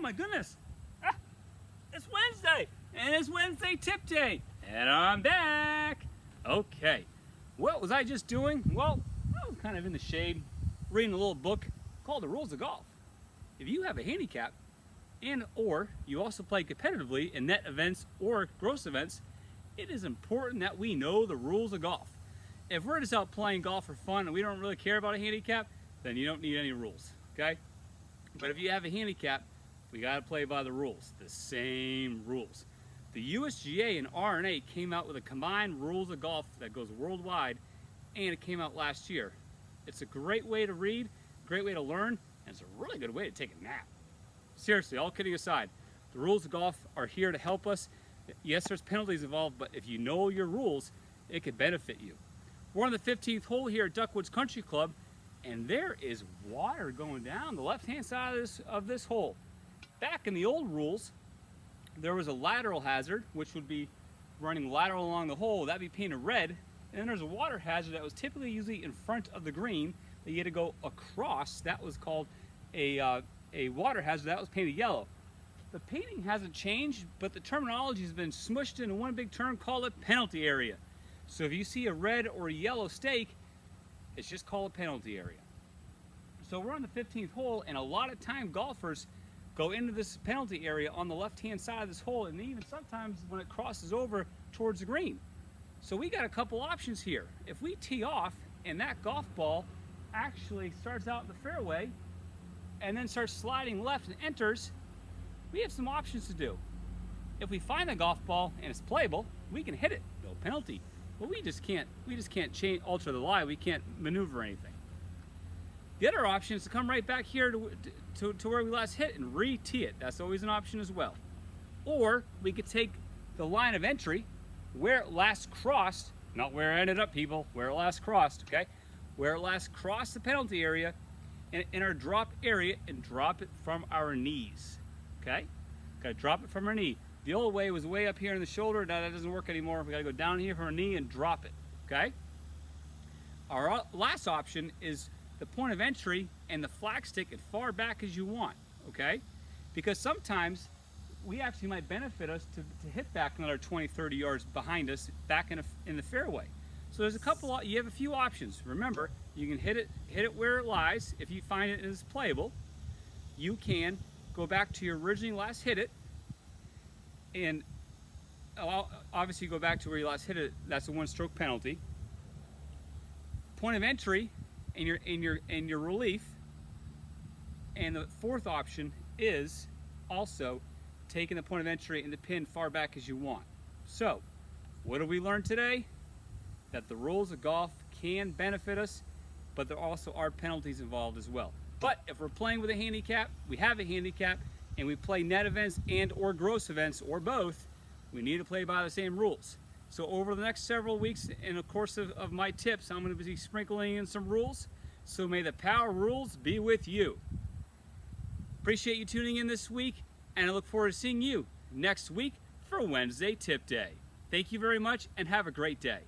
my goodness. Ah, it's Wednesday, and it's Wednesday tip day, and I'm back. Okay, what was I just doing? Well, I was kind of in the shade, reading a little book called The Rules of Golf. If you have a handicap, or you also play competitively in net events or gross events, it is important that we know the rules of golf. If we're just out playing golf for fun and we don't really care about a handicap, then you don't need any rules, okay? But if you have a handicap, we gotta play by the rules, the same rules. The USGA and R&A came out with a combined rules of golf that goes worldwide, and it came out last year. It's a great way to read, great way to learn, and it's a really good way to take a nap. Seriously, all kidding aside, the rules of golf are here to help us. Yes, there's penalties involved, but if you know your rules, it could benefit you. We're on the 15th hole here at Duckwoods Country Club, and there is water going down the left-hand side of this hole. Back in the old rules, there was a lateral hazard, which would be running lateral along the hole. That'd be painted red. And then there's a water hazard that was typically usually in front of the green that you had to go across. That was called a water hazard. That was painted yellow. The painting hasn't changed, but the terminology has been smushed into one big term. Call it penalty area. So if you see a red or a yellow stake, it's just called a penalty area. So we're on the 15th hole, and a lot of time golfers go into this penalty area on the left-hand side of this hole, and even sometimes when it crosses over towards the green. So we got a couple options here. If we tee off and that golf ball actually starts out in the fairway and then starts sliding left and enters, we have some options to do. If we find the golf ball and it's playable, we can hit it, no penalty. But we just can't alter the lie. We can't maneuver anything. The other option is to come right back here to where we last hit and re-tee it. That's always an option as well. Or we could take the line of entry where it last crossed, not where it ended up, people, where it last crossed, okay? Where it last crossed the penalty area in our drop area, and drop it from our knees, okay? Gotta drop it from our knee. The old way was way up here in the shoulder. Now that doesn't work anymore. We gotta go down here from our knee and drop it, okay? Our last option is the point of entry and the flag stick as far back as you want, okay? Because sometimes we actually might benefit us to hit back another 20, 30 yards behind us back in the fairway. So there's you have a few options. Remember, you can hit it where it lies. If you find it is playable, you can go back to your originally last hit it, and obviously go back to where you last hit it. That's a one-stroke penalty. Point of entry and your relief. And the fourth option is also taking the point of entry and the pin far back as you want. So, what did we learn today? That the rules of golf can benefit us, but there also are penalties involved as well. But if we're playing with a handicap, we have a handicap, and we play net events and or gross events, or both, we need to play by the same rules. So over the next several weeks, in the course of my tips, I'm going to be sprinkling in some rules. So may the power rules be with you. Appreciate you tuning in this week, and I look forward to seeing you next week for Wednesday Tip Day. Thank you very much, and have a great day.